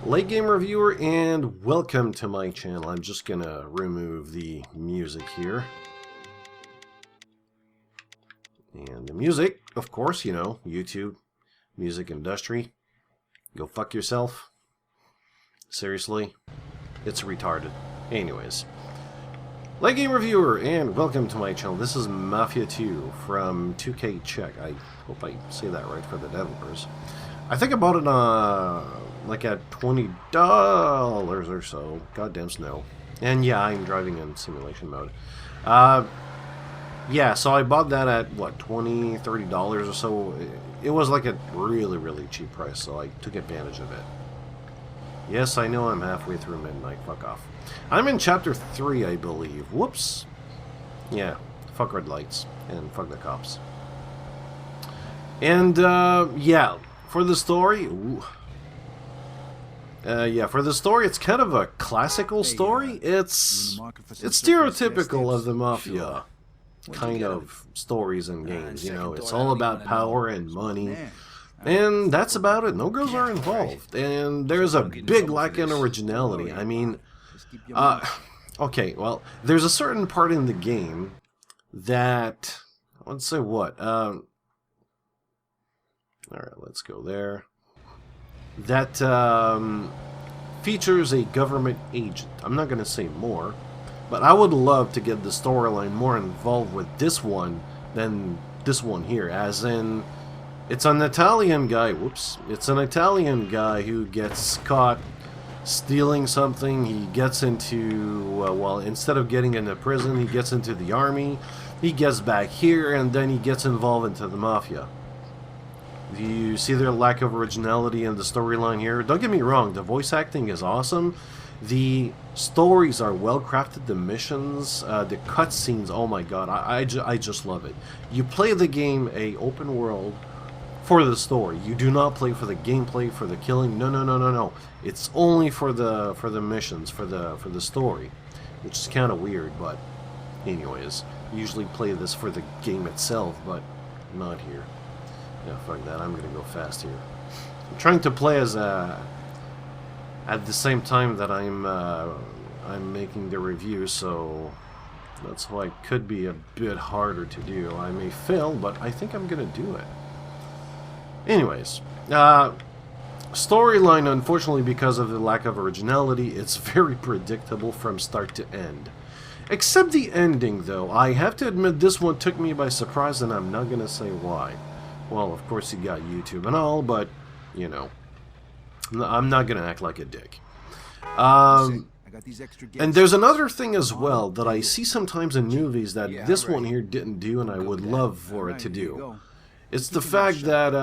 Late Game Reviewer, and welcome to my channel. I'm just gonna remove the music here. And the music, of course, you know, YouTube, music industry. Go fuck yourself. Seriously, it's retarded. Anyways, Late Game Reviewer, and welcome to my channel. This is Mafia 2 from 2K Czech. I hope I say that right for the developers. I think I bought it like at $20 or so. Goddamn snow. And yeah, I'm driving in simulation mode. Yeah, so I bought that at what, $20, $30 or so. It was like a really, really cheap price, so I took advantage of it. Yes, I know I'm halfway through midnight. Fuck off. I'm in chapter 3, I believe. Whoops. Yeah, fuck red lights and fuck the cops. And yeah, for the story, for the story, it's kind of a classical story. It's stereotypical of the Mafia kind of stories and games. You know, it's all about power and money. And that's about it. No girls are involved. And there's a big lack in originality. I mean, okay, well, there's a certain part in the game that, let's say what? Alright, let's go there. That features a government agent. I'm not going to say more, but I would love to get the storyline more involved with this one than this one here, as in, it's an Italian guy, whoops, it's an Italian guy who gets caught stealing something. He gets into, well, instead of getting into prison, he gets into the army. He gets back here, and then he gets involved into the Mafia. Do you see their lack of originality in the storyline here? Don't get me wrong, the voice acting is awesome. The stories are well crafted, the missions, the cutscenes, oh my god, I just love it. You play the game a open world for the story. You do not play for the gameplay, for the killing. No. It's only for the missions, for the story, which is kind of weird. But anyways, usually play this for the game itself, but not here. Yeah, fuck that. I'm gonna go fast here. I'm trying to play as at the same time that I'm making the review, so that's why it could be a bit harder to do. I may fail, but I think I'm gonna do it. Anyways, storyline, unfortunately, because of the lack of originality, it's very predictable from start to end. Except the ending, though. I have to admit, this one took me by surprise, and I'm not gonna say why. Well, of course you got YouTube and all, but, you know, I'm not gonna act like a dick. And there's another thing as well that I see sometimes in movies that this one here didn't do, and I would love for it to do. It's the fact that,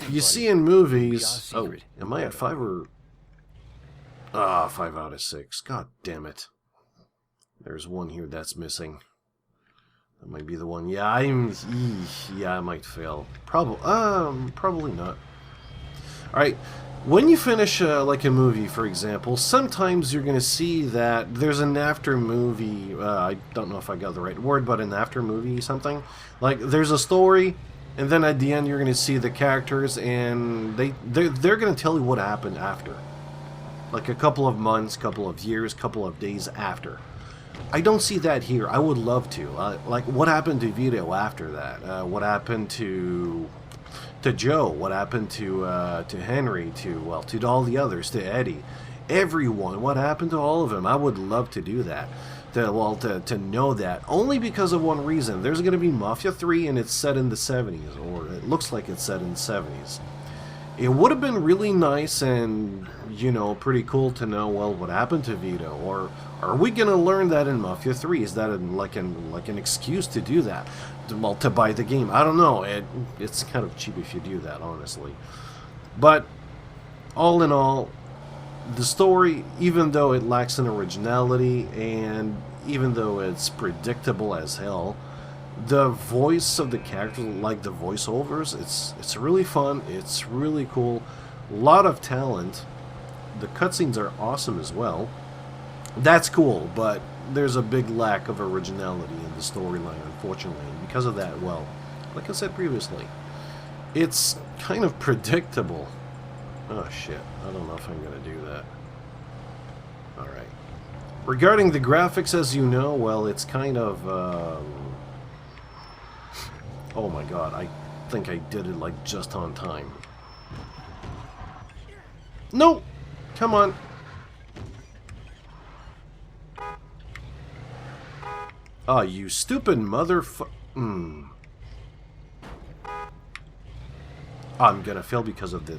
you see in movies... Oh, am I at 5 or... 5 out of 6. God damn it. There's one here that's missing. That might be the one. Yeah, I might fail. Probably not. Alright, when you finish, like a movie, for example, sometimes you're gonna see that there's an after-movie, I don't know if I got the right word, but an after-movie something. Like, there's a story, and then at the end you're gonna see the characters, and they're gonna tell you what happened after. Like a couple of months, couple of years, couple of days after. I don't see that here. I would love to. Like, what happened to Vito after that? What happened to Joe? What happened to Henry? To all the others? To Eddie? Everyone. What happened to all of them? I would love to do that. To know that. Only because of one reason. There's going to be Mafia 3, and it's set in the 70s. Or it looks like it's set in the 70s. It would have been really nice and, you know, pretty cool to know, well, what happened to Vito? Or are we going to learn that in Mafia 3? Is that like an excuse to do that? Well, to buy the game? I don't know. It's kind of cheap if you do that, honestly. But, all in all, the story, even though it lacks in originality, and even though it's predictable as hell, the voice of the characters, like the voiceovers, it's really fun, it's really cool, a lot of talent. The cutscenes are awesome as well. That's cool, but there's a big lack of originality in the storyline, unfortunately. And because of that, well, like I said previously, it's kind of predictable. Oh shit, I don't know if I'm gonna do that. Alright. Regarding the graphics, as you know, well, it's kind of, oh my god, I think I did it, like, just on time. No! Come on! Oh, you stupid motherfucker. I'm gonna fail because of the...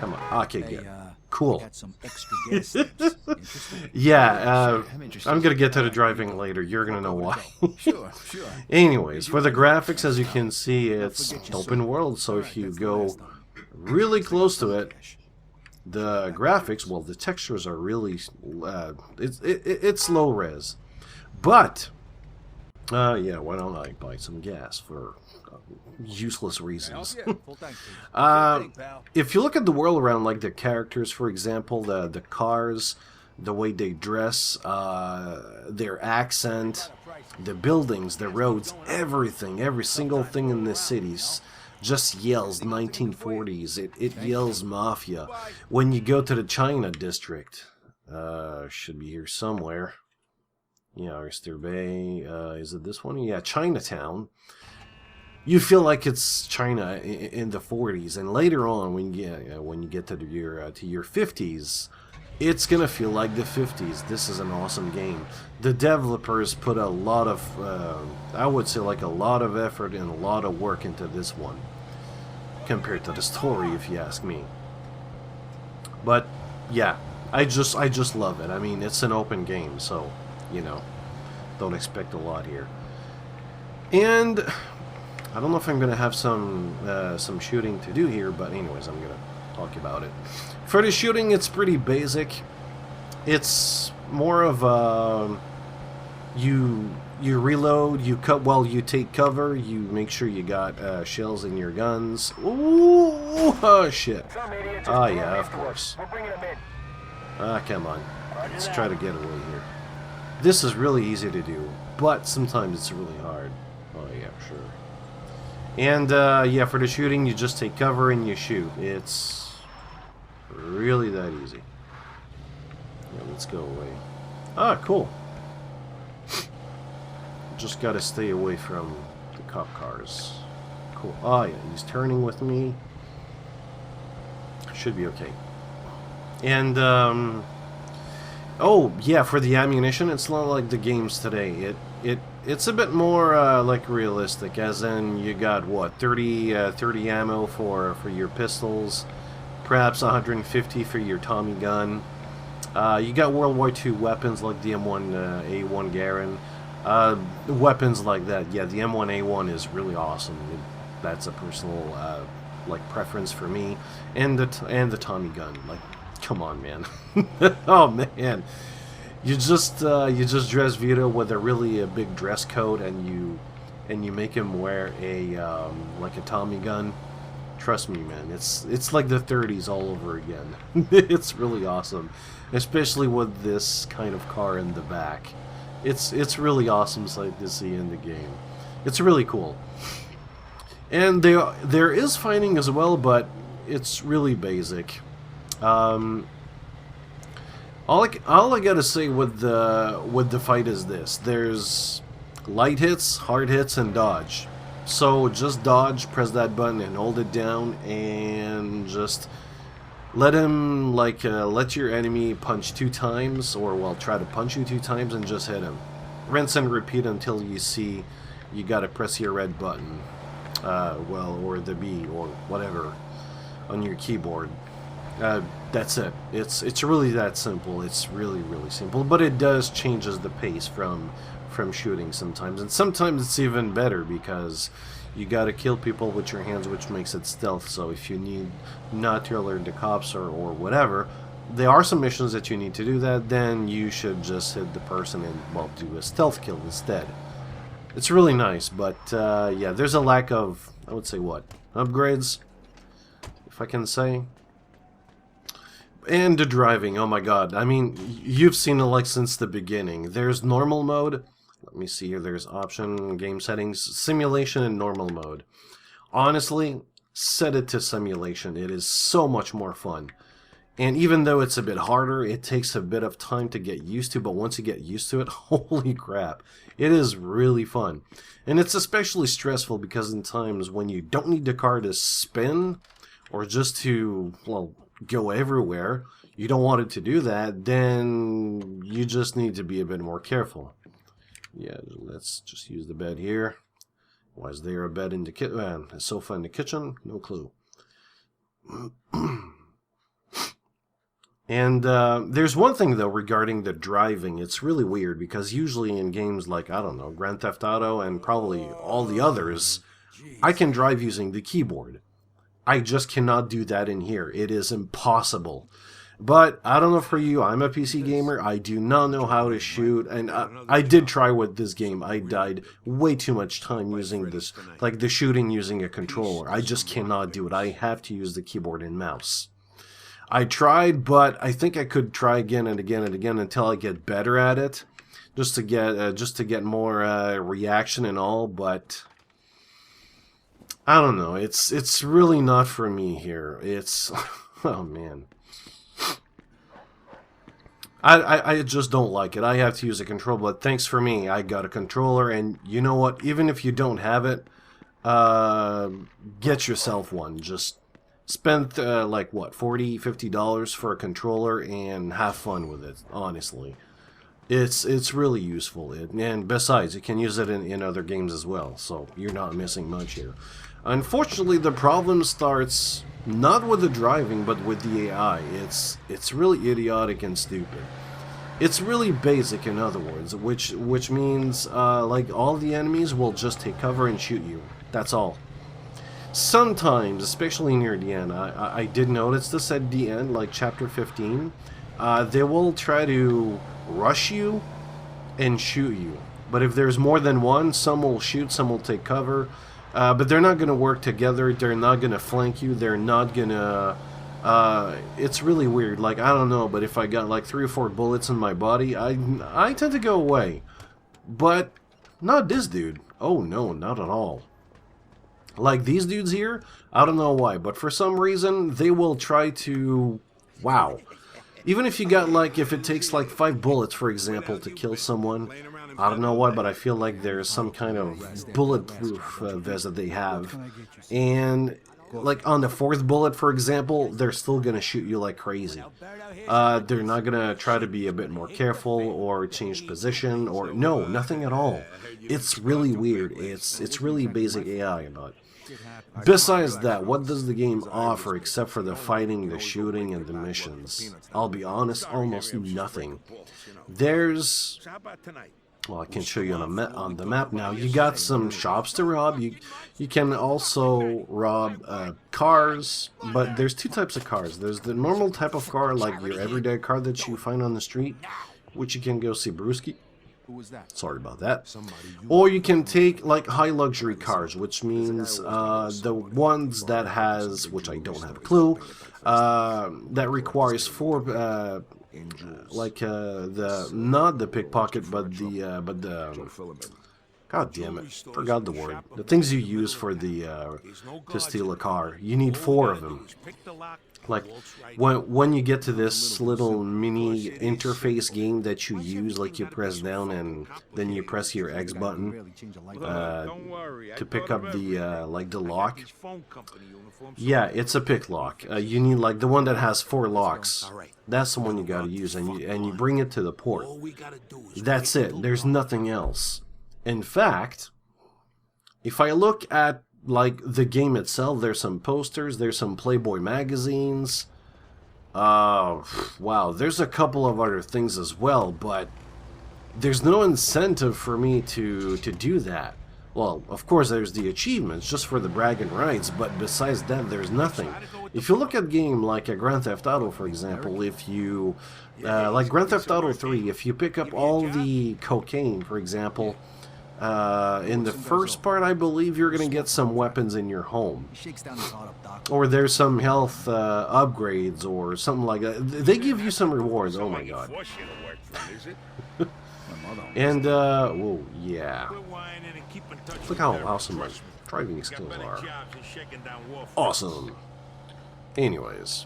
Come on. Okay, good. Cool. Got some extra gas stamps. Interesting? Yeah, I'm gonna get to the driving later. You're gonna know why. Sure. Anyways, for the graphics, as you can see, it's open world, so if you go really close to it, the graphics, well, the textures are really... it's low res. But, yeah, why don't I buy some gas for useless reasons? If you look at the world around, like the characters, for example, the cars, the way they dress, their accent, the buildings, the roads, everything, every single thing in this city just yells 1940s. It yells Mafia. When you go to the China district, should be here somewhere. Yeah, Oyster Bay, is it this one? Yeah, Chinatown. You feel like it's China in the 40s, and later on, when you get to your 50s, it's gonna feel like the 50s. This is an awesome game. The developers put a lot of, I would say, like a lot of effort and a lot of work into this one, compared to the story, if you ask me. But yeah, I just love it. I mean, it's an open game, so, you know, don't expect a lot here. And I don't know if I'm gonna have some shooting to do here, but anyways, I'm gonna talk about it. For the shooting, it's pretty basic. It's more of you reload, you you take cover, you make sure you got shells in your guns. Ooh, oh shit. Ah, yeah, of course. Ah, come on. Let's try to get away here. This is really easy to do, but sometimes it's really hard. Oh yeah, sure. And yeah, for the shooting, you just take cover and you shoot. It's really that easy. Yeah, let's go away. Ah, cool. Just gotta stay away from the cop cars. Cool. Oh yeah, he's turning with me. Should be okay. And oh yeah, for the ammunition, it's not like the games today. It's a bit more like realistic, as in you got what, 30 ammo for your pistols, perhaps 150 for your Tommy gun. You got World War II weapons like the M1A1 Garand. Weapons like that, yeah, the M1A1 is really awesome. That's a personal like preference for me, and the Tommy gun. Like, come on, man. Oh man, you just dress Vito with a really big dress code, and you make him wear a like a Tommy gun. Trust me, man, it's like the 30s all over again. It's really awesome, especially with this kind of car in the back. It's really awesome sight to see in the game. It's really cool. And there is fighting as well, but it's really basic. All I gotta say with the fight is this: there's light hits, hard hits, and dodge. So just dodge, press that button, and hold it down, and just let him, like, let your enemy punch 2 times, or, well, try to punch you 2 times, and just hit him. Rinse and repeat until you see you gotta press your red button, well, or the B, or whatever, on your keyboard. That's it. It's really that simple. It's really, really simple, but it does changes the pace from shooting sometimes, and sometimes it's even better because you gotta kill people with your hands, which makes it stealth. So if you need not to alert the cops or whatever, there are some missions that you need to do that, then you should just hit the person and, well, do a stealth kill instead. It's really nice, but yeah, there's a lack of, I would say, what, upgrades, if I can say. And the driving, oh my god, I mean, you've seen it like since the beginning. There's normal mode. Let me see here, there's option, game settings, simulation, and normal mode. Honestly, set it to simulation. It is so much more fun. And even though it's a bit harder, it takes a bit of time to get used to, but once you get used to it, holy crap, it is really fun. And it's especially stressful because in times when you don't need the car to spin, or just to, well, go everywhere, you don't want it to do that, then you just need to be a bit more careful. Yeah, let's just use the bed here. Why is there a bed in the kitchen? A sofa in the kitchen? No clue. And there's one thing, though, regarding the driving. It's really weird, because usually in games like, I don't know, Grand Theft Auto and probably all the others, I can drive using the keyboard. I just cannot do that in here. It is impossible. But, I don't know for you, I'm a PC gamer, I do not know how to shoot, and I did try with this game. I died way too much time using this, like the shooting using a controller. I just cannot do it. I have to use the keyboard and mouse. I tried, but I think I could try again and again and again until I get better at it, just to get more reaction and all. But I don't know. It's really not for me here. It's oh man. I just don't like it. I have to use a controller, but thanks for me. I got a controller, and you know what? Even if you don't have it, get yourself one. Just spend like what, $40, $50 for a controller and have fun with it. Honestly, it's really useful. And besides, you can use it in other games as well, so you're not missing much here. Unfortunately, the problem starts not with the driving, but with the AI. It's really idiotic and stupid. It's really basic, in other words, which means like all the enemies will just take cover and shoot you. That's all. Sometimes, especially near the end, I did notice this at the end, like chapter 15, they will try to rush you and shoot you. But if there's more than one, some will shoot, some will take cover. But they're not going to work together, they're not going to flank you, they're not going to... it's really weird. Like, I don't know, but if I got like 3 or 4 bullets in my body, I tend to go away. But not this dude. Oh no, not at all. Like these dudes here, I don't know why, but for some reason, they will try to... Wow. Even if you got like, if it takes like 5 bullets, for example, to kill someone, I don't know why, but I feel like there's some kind of bulletproof vest that they have. And like on the 4th bullet, for example, they're still going to shoot you like crazy. They're not going to try to be a bit more careful or change position or... No, nothing at all. It's really weird. It's really basic AI, but... Besides that, what does the game offer except for the fighting, the shooting, and the missions? I'll be honest, almost nothing. There's... Well, I can show you on the map now. You got some shops to rob. You can also rob cars, but there's 2 types of cars. There's the normal type of car, like your everyday car that you find on the street, which you can go see Brewski. Sorry about that. Or you can take like high luxury cars, which means the ones that has, which I don't have a clue, that requires 4 like the not the pickpocket, but the God damn it, forgot the word. The things you use for the to steal a car. You need 4 of them. Like when you get to this little mini interface game that you use, like you press down and then you press your X button to pick up the like the lock. Yeah, it's a pick lock. You need like the one that has 4 locks. That's the one you gotta use, and you bring it to the port. That's it. There's nothing else. In fact, if I look at like the game itself, there's some posters, there's some Playboy magazines. Wow, there's a couple of other things as well, but there's no incentive for me to do that. Well, of course there's the achievements just for the bragging rights, but besides that there's nothing. If you look at a game like a Grand Theft Auto, for example, if you like Grand Theft Auto 3, if you pick up all the cocaine, for example, in the first part, I believe you're going to get some weapons in your home. Or there's some health upgrades or something like that. They give you some rewards. Oh my god. And, whoa, yeah. Look how awesome my driving skills are. Awesome. Anyways,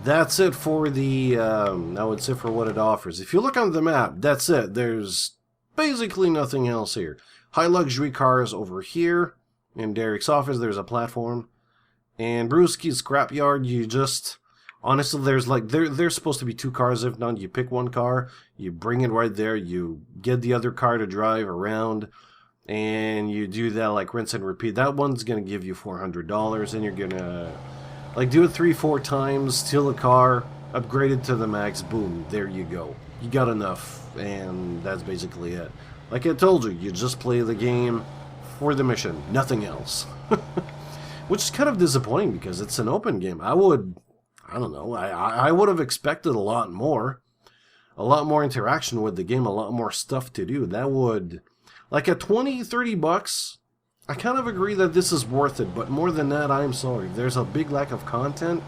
that's it for the, I would say for what it offers. If you look on the map, that's it. There's basically nothing else here. High luxury cars over here. In Derek's office, there's a platform. And Brewski's scrapyard, you just... Honestly, there's like... There's supposed to be 2 cars. If not, you pick 1 car. You bring it right there. You get the other car to drive around. And you do that like rinse and repeat. That one's going to give you $400. And you're going to... Like, do it 3-4 times. Steal a car. Upgrade it to the max. Boom. There you go. You got enough. And that's basically it. Like I told you, you just play the game for the mission. Nothing else. Which is kind of disappointing because it's an open game. I don't know, I would have expected a lot more. A lot more interaction with the game, a lot more stuff to do. That would, like at 20-30 bucks, I kind of agree that this is worth it. But more than that, I'm sorry. There's a big lack of content.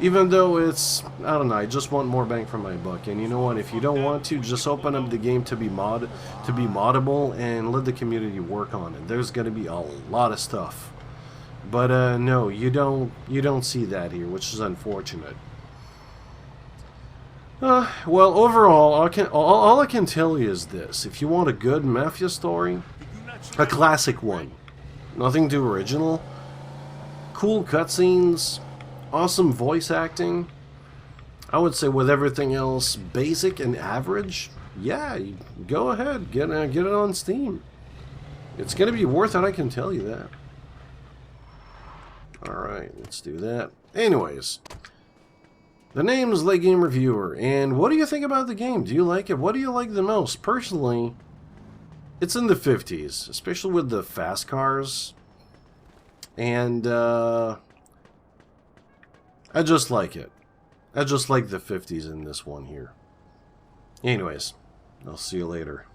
Even though it's, I don't know, I just want more bang for my buck. And you know what, if you don't want to, just open up the game to be moddable and let the community work on it. There's going to be a lot of stuff. But no, you don't see that here, which is unfortunate. Well, overall, all I can tell you is this. If you want a good Mafia story, a classic one. Nothing too original. Cool cutscenes. Awesome voice acting. I would say with everything else basic and average, yeah, go ahead, get it on Steam. It's going to be worth it, I can tell you that. Alright, let's do that. Anyways, the name is Late Game Reviewer, and what do you think about the game? Do you like it? What do you like the most? Personally, it's in the 50s, especially with the fast cars, and I just like it. I just like the 50s in this one here. Anyways, I'll see you later.